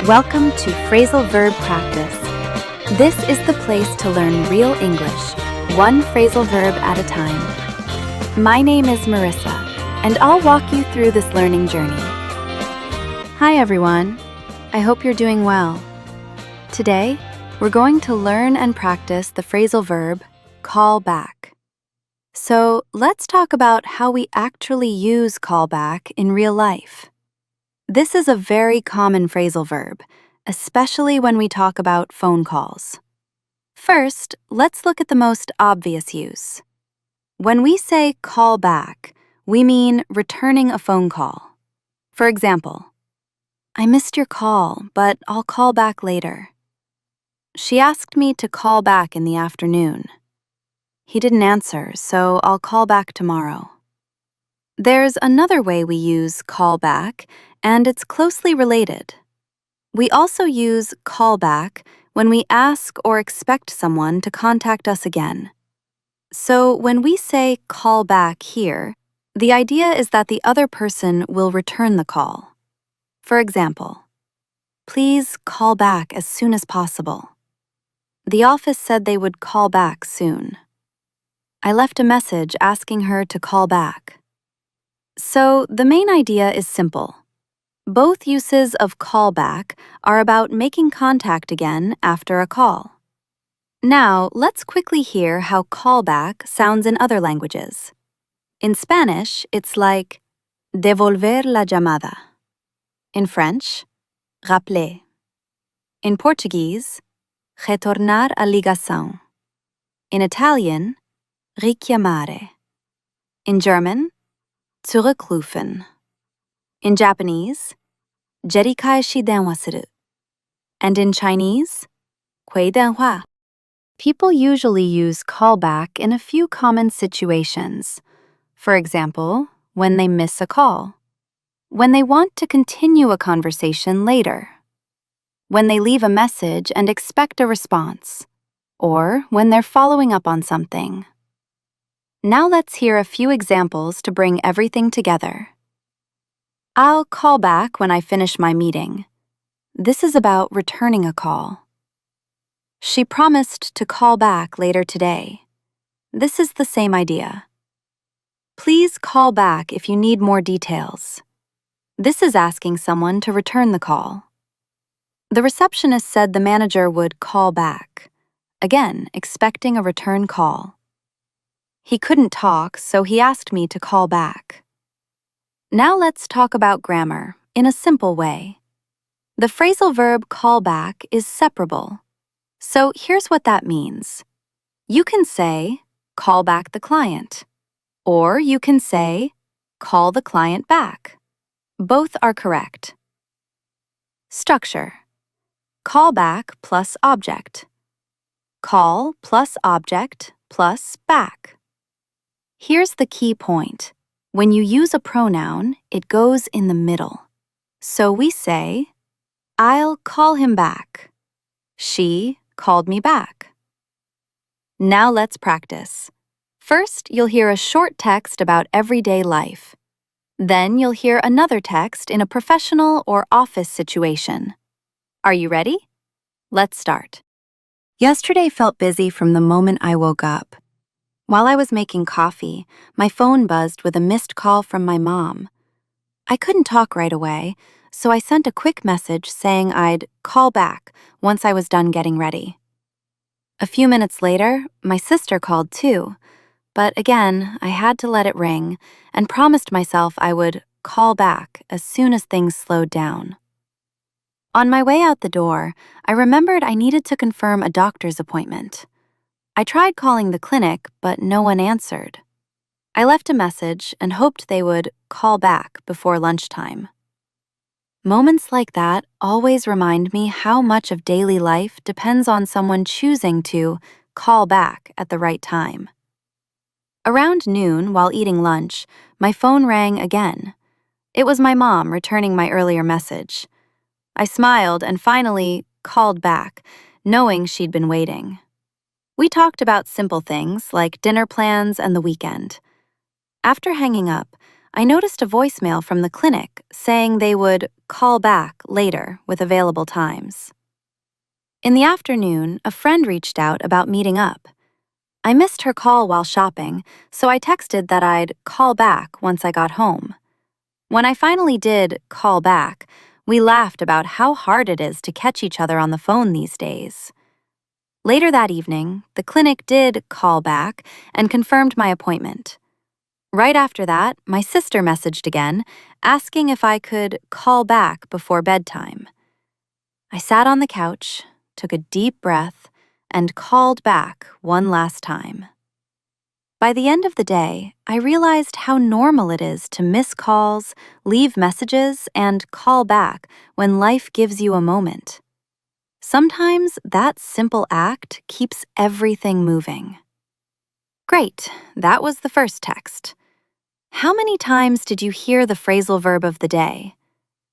Welcome to Phrasal Verb Practice. This is the place to learn real English, one phrasal verb at a time. My name is Marissa, and I'll walk you through this learning journey. Hi everyone, I hope you're doing well. Today, we're going to learn and practice the phrasal verb call back. So let's talk about how we actually use call back in real life. This is a very common phrasal verb, especially when we talk about phone calls. First, let's look at the most obvious use. When we say call back, we mean returning a phone call. For example, I missed your call, but I'll call back later. She asked me to call back in the afternoon. He didn't answer, so I'll call back tomorrow. There's another way we use call back, and it's closely related. We also use call back when we ask or expect someone to contact us again. So when we say call back here, the idea is that the other person will return the call. For example, please call back as soon as possible. The office said they would call back soon. I left a message asking her to call back. So the main idea is simple. Both uses of call back are about making contact again after a call. Now, let's quickly hear how call back sounds in other languages. In Spanish, it's like devolver la llamada. In French, rappeler. In Portuguese, retornar a ligação. In Italian, richiamare. In German, zurückrufen. In Japanese, jerikaeshi denwa suru. And in Chinese, kui denhua. People usually use callback in a few common situations. For example, when they miss a call, when they want to continue a conversation later, when they leave a message and expect a response, or when they're following up on something. Now let's hear a few examples to bring everything together. I'll call back when I finish my meeting. This is about returning a call. She promised to call back later today. This is the same idea. Please call back if you need more details. This is asking someone to return the call. The receptionist said the manager would call back, again, expecting a return call. He couldn't talk, so he asked me to call back. Now let's talk about grammar in a simple way. The phrasal verb call back is separable. So here's what that means. You can say, call back the client, or you can say, call the client back. Both are correct. Structure. Call back plus object. Call plus object plus back. Here's the key point. When you use a pronoun, it goes in the middle. So we say, I'll call him back. She called me back. Now let's practice. First, you'll hear a short text about everyday life. Then you'll hear another text in a professional or office situation. Are you ready? Let's start. Yesterday felt busy from the moment I woke up. While I was making coffee, my phone buzzed with a missed call from my mom. I couldn't talk right away, so I sent a quick message saying I'd call back once I was done getting ready. A few minutes later, my sister called too, but again, I had to let it ring and promised myself I would call back as soon as things slowed down. On my way out the door, I remembered I needed to confirm a doctor's appointment. I tried calling the clinic, but no one answered. I left a message and hoped they would call back before lunchtime. Moments like that always remind me how much of daily life depends on someone choosing to call back at the right time. Around noon, while eating lunch, my phone rang again. It was my mom returning my earlier message. I smiled and finally called back, knowing she'd been waiting. We talked about simple things like dinner plans and the weekend. After hanging up, I noticed a voicemail from the clinic saying they would call back later with available times. In the afternoon, a friend reached out about meeting up. I missed her call while shopping, so I texted that I'd call back once I got home. When I finally did call back, we laughed about how hard it is to catch each other on the phone these days. Later that evening, the clinic did call back and confirmed my appointment. Right after that, my sister messaged again, asking if I could call back before bedtime. I sat on the couch, took a deep breath, and called back one last time. By the end of the day, I realized how normal it is to miss calls, leave messages, and call back when life gives you a moment. Sometimes that simple act keeps everything moving. Great, that was the first text. How many times did you hear the phrasal verb of the day?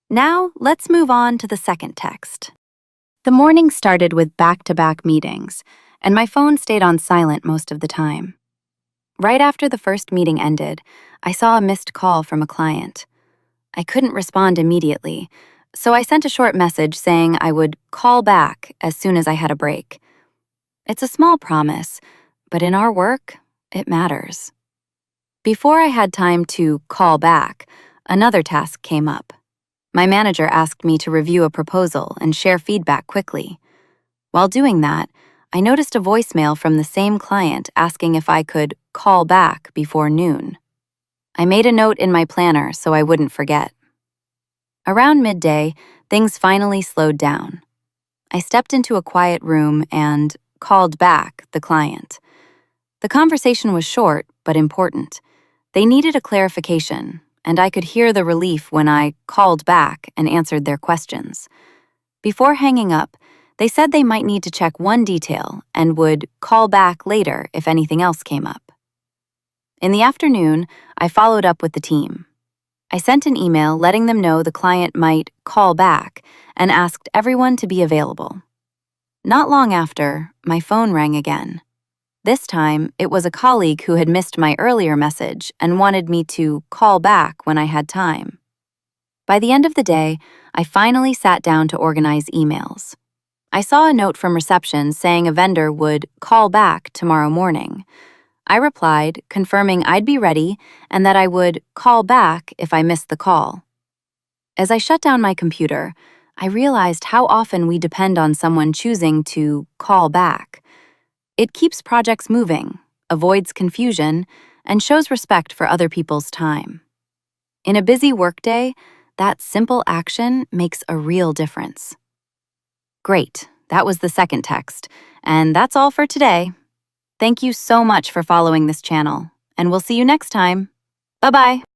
Now, let's move on to the second text. The morning started with back-to-back meetings, and my phone stayed on silent most of the time. Right after the first meeting ended, I saw a missed call from a client. I couldn't respond immediately, so I sent a short message saying I would call back as soon as I had a break. It's a small promise, but in our work, it matters. Before I had time to call back, another task came up. My manager asked me to review a proposal and share feedback quickly. While doing that, I noticed a voicemail from the same client asking if I could call back before noon. I made a note in my planner so I wouldn't forget. Around midday, things finally slowed down. I stepped into a quiet room and called back the client. The conversation was short but important. They needed a clarification, and I could hear the relief when I called back and answered their questions. Before hanging up, they said they might need to check one detail and would call back later if anything else came up. In the afternoon, I followed up with the team. I sent an email letting them know the client might call back and asked everyone to be available. Not long after, my phone rang again. This time, it was a colleague who had missed my earlier message and wanted me to call back when I had time. By the end of the day, I finally sat down to organize emails. I saw a note from reception saying a vendor would call back tomorrow morning. I replied, confirming I'd be ready and that I would call back if I missed the call. As I shut down my computer, I realized how often we depend on someone choosing to call back. It keeps projects moving, avoids confusion, and shows respect for other people's time. In a busy workday, that simple action makes a real difference. Great, that was the second text, and that's all for today. Thank you so much for following this channel, and we'll see you next time. Bye-bye.